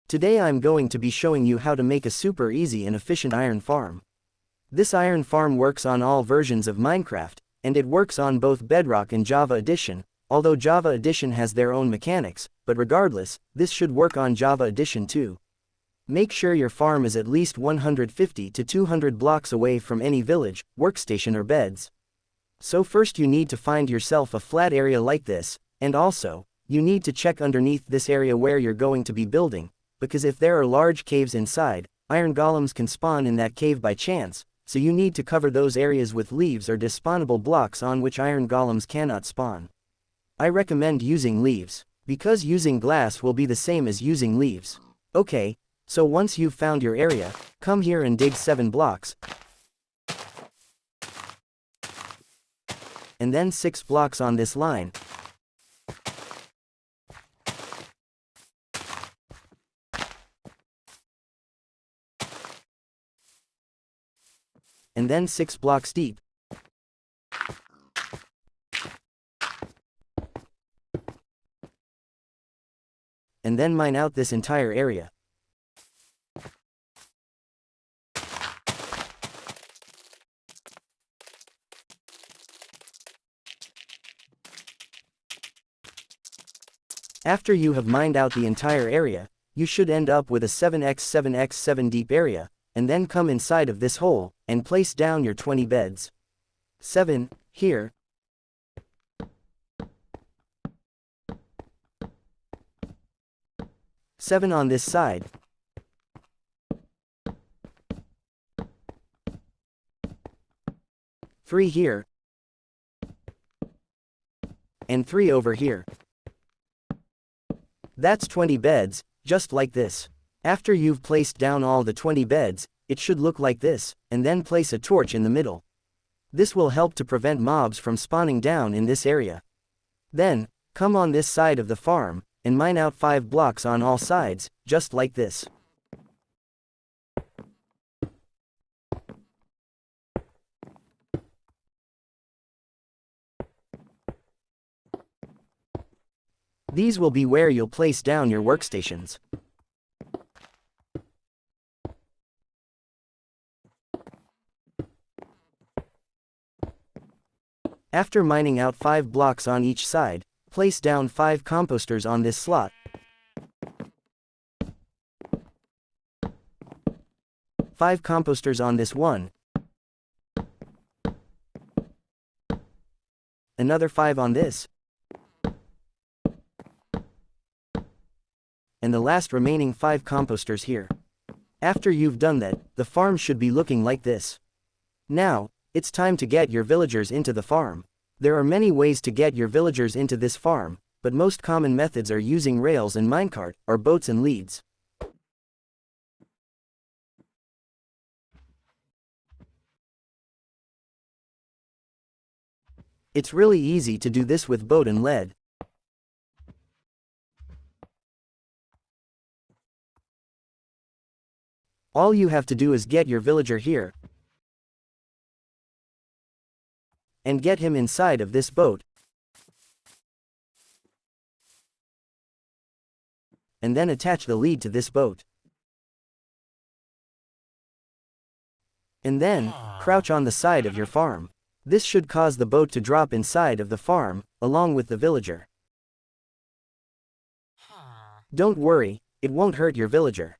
Today I'm going to be showing you how to make a super easy and efficient iron farm. This iron farm works on all versions of Minecraft, and it works on both Bedrock and Java Edition, although Java Edition has their own mechanics, but regardless, this should work on Java Edition too. Make sure your farm is at least 150 to 200 blocks away from any village, workstation or beds. So first you need to find yourself a flat area like this, and also, you need to check underneath this area where you're going to be building, because if there are large caves inside, iron golems can spawn in that cave by chance, so you need to cover those areas with leaves or despawnable blocks on which iron golems cannot spawn. I recommend using leaves, because using glass will be the same as using leaves. Okay, so once you've found your area, come here and dig 7 blocks, and then 6 blocks on this line, and then 6 blocks deep, and then mine out this entire area. After you have mined out the entire area, you should end up with a 7x7x7 deep area, and then come inside of this hole, and place down your 20 beds. 7, here. 7 on this side. 3 here. And 3 over here. That's 20 beds, just like this. After you've placed down all the 20 beds, it should look like this, and then place a torch in the middle. This will help to prevent mobs from spawning down in this area. Then, come on this side of the farm, and mine out 5 blocks on all sides, just like this. These will be where you'll place down your workstations. After mining out 5 blocks on each side, place down 5 composters on this slot. 5 composters on this one. Another 5 on this. And the last remaining 5 composters here. After you've done that, the farm should be looking like this. Now, it's time to get your villagers into the farm. There are many ways to get your villagers into this farm, but most common methods are using rails and minecart, or boats and leads. It's really easy to do this with boat and lead. All you have to do is get your villager here, and get him inside of this boat, and then attach the lead to this boat. And then, crouch on the side of your farm. This should cause the boat to drop inside of the farm, along with the villager. Don't worry, it won't hurt your villager.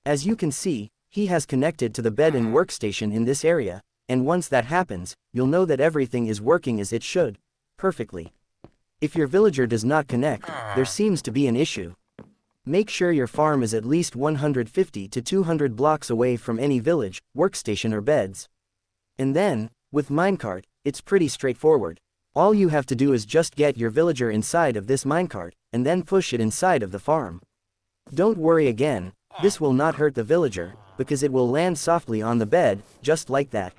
As you can see, he has connected to the bed and workstation in this area, and once that happens, you'll know that everything is working as it should, perfectly. If your villager does not connect, there seems to be an issue. Make sure your farm is at least 150 to 200 blocks away from any village, workstation or beds. And then, with minecart, it's pretty straightforward. All you have to do is just get your villager inside of this minecart, and then push it inside of the farm. Don't worry again, this will not hurt the villager, because it will land softly on the bed, just like that.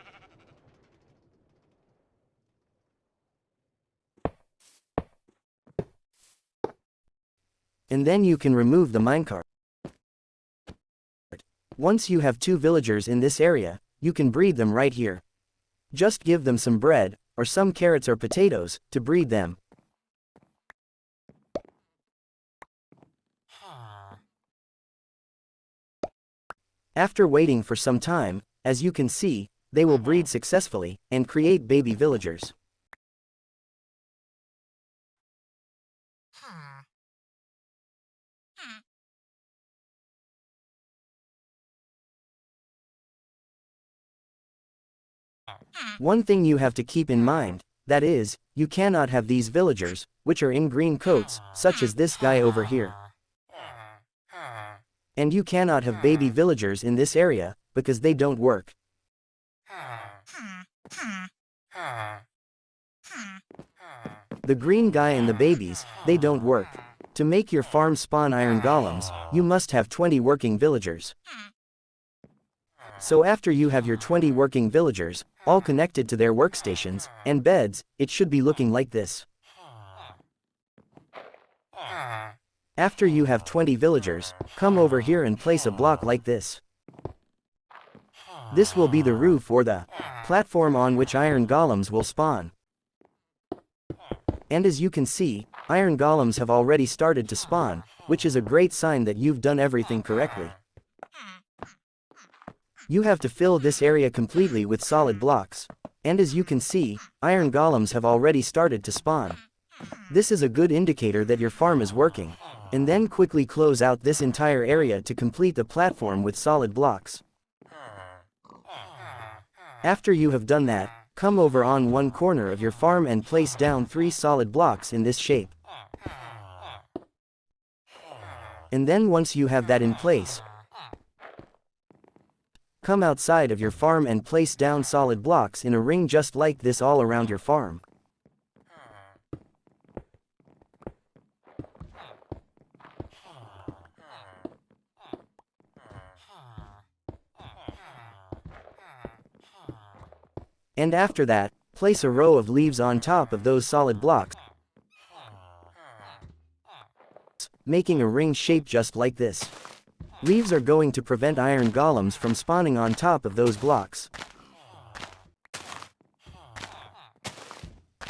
And then you can remove the minecart. Once you have 2 villagers in this area, you can breed them right here. Just give them some bread, or some carrots or potatoes, to breed them. After waiting for some time, as you can see, they will breed successfully, and create baby villagers. One thing you have to keep in mind, that is, you cannot have these villagers, which are in green coats, such as this guy over here. And you cannot have baby villagers in this area, because they don't work. The green guy and the babies, they don't work. To make your farm spawn iron golems, you must have 20 working villagers. So after you have your 20 working villagers, all connected to their workstations, and beds, it should be looking like this. After you have 20 villagers, come over here and place a block like this. This will be the roof or the platform on which iron golems will spawn. And as you can see, iron golems have already started to spawn, which is a great sign that you've done everything correctly. You have to fill this area completely with solid blocks. And as you can see, iron golems have already started to spawn. This is a good indicator that your farm is working. And then quickly close out this entire area to complete the platform with solid blocks. After you have done that, come over on one corner of your farm and place down 3 solid blocks in this shape. And then once you have that in place, come outside of your farm and place down solid blocks in a ring just like this all around your farm. And after that, place a row of leaves on top of those solid blocks, making a ring shape just like this. Leaves are going to prevent iron golems from spawning on top of those blocks.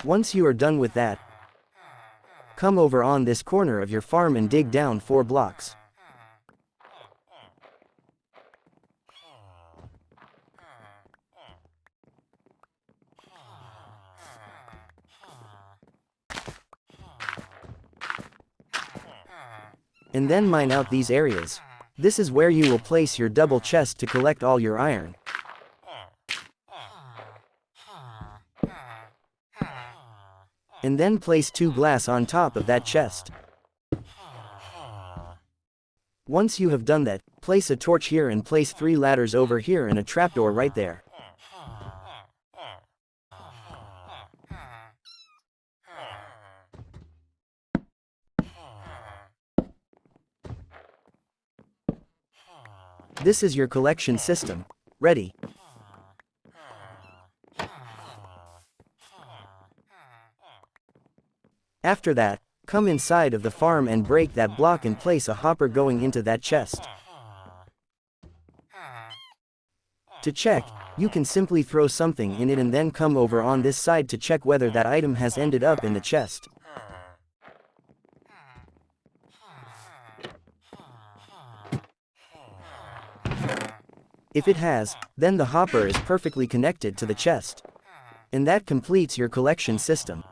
Once you are done with that, come over on this corner of your farm and dig down 4 blocks. And then mine out these areas. This is where you will place your double chest to collect all your iron. And then place 2 glass on top of that chest. Once you have done that, place a torch here and place 3 ladders over here and a trapdoor right there. This is your collection system. Ready. After that, come inside of the farm and break that block and place a hopper going into that chest. To check, you can simply throw something in it and then come over on this side to check whether that item has ended up in the chest. If it has, then the hopper is perfectly connected to the chest. And that completes your collection system.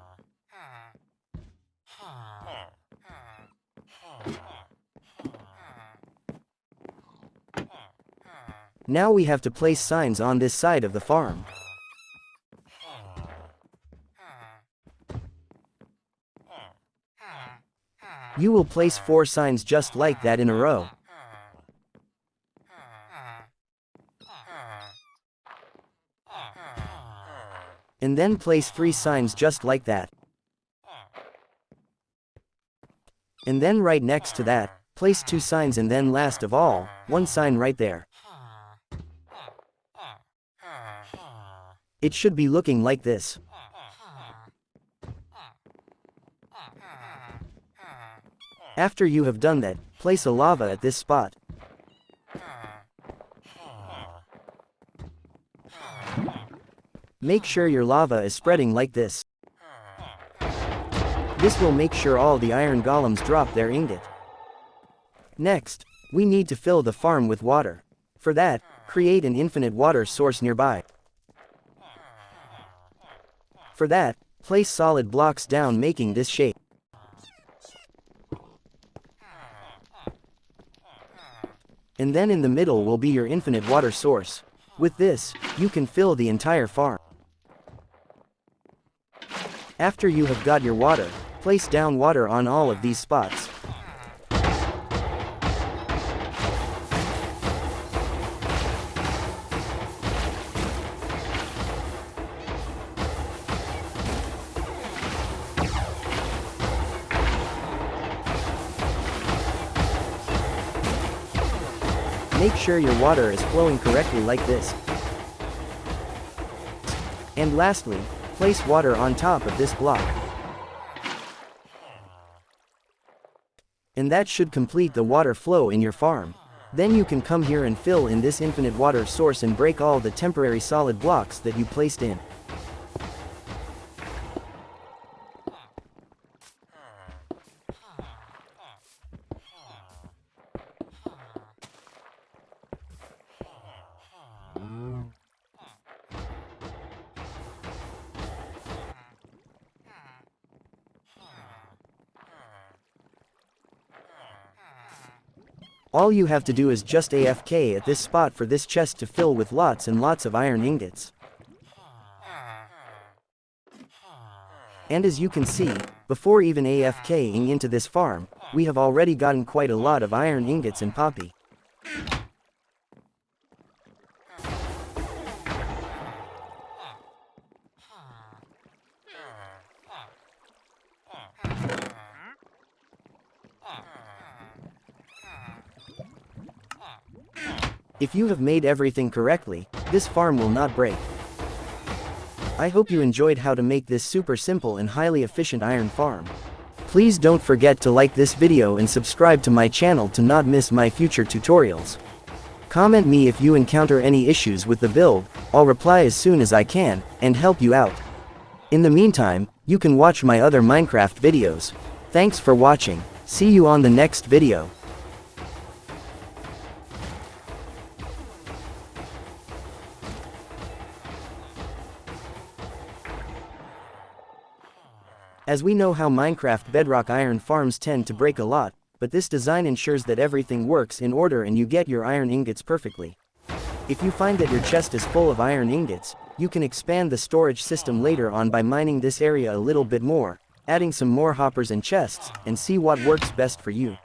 Now we have to place signs on this side of the farm. You will place 4 signs just like that in a row. And then place 3 signs just like that. And then right next to that, place 2 signs and then last of all, 1 sign right there. It should be looking like this. After you have done that, place a lava at this spot. Make sure your lava is spreading like this. This will make sure all the iron golems drop their ingot. Next, we need to fill the farm with water. For that, create an infinite water source nearby. For that, place solid blocks down making this shape. And then in the middle will be your infinite water source. With this, you can fill the entire farm. After you have got your water, place down water on all of these spots. Make sure your water is flowing correctly like this. And lastly, place water on top of this block. And that should complete the water flow in your farm. Then you can come here and fill in this infinite water source and break all the temporary solid blocks that you placed in. All you have to do is just AFK at this spot for this chest to fill with lots and lots of iron ingots. And as you can see, before even AFKing into this farm, we have already gotten quite a lot of iron ingots and poppy. If you have made everything correctly, this farm will not break. I hope you enjoyed how to make this super simple and highly efficient iron farm. Please don't forget to like this video and subscribe to my channel to not miss my future tutorials. Comment me if you encounter any issues with the build, I'll reply as soon as I can, and help you out. In the meantime, you can watch my other Minecraft videos. Thanks for watching, see you on the next video. As we know how Minecraft Bedrock iron farms tend to break a lot, but this design ensures that everything works in order and you get your iron ingots perfectly. If you find that your chest is full of iron ingots, you can expand the storage system later on by mining this area a little bit more, adding some more hoppers and chests, and see what works best for you.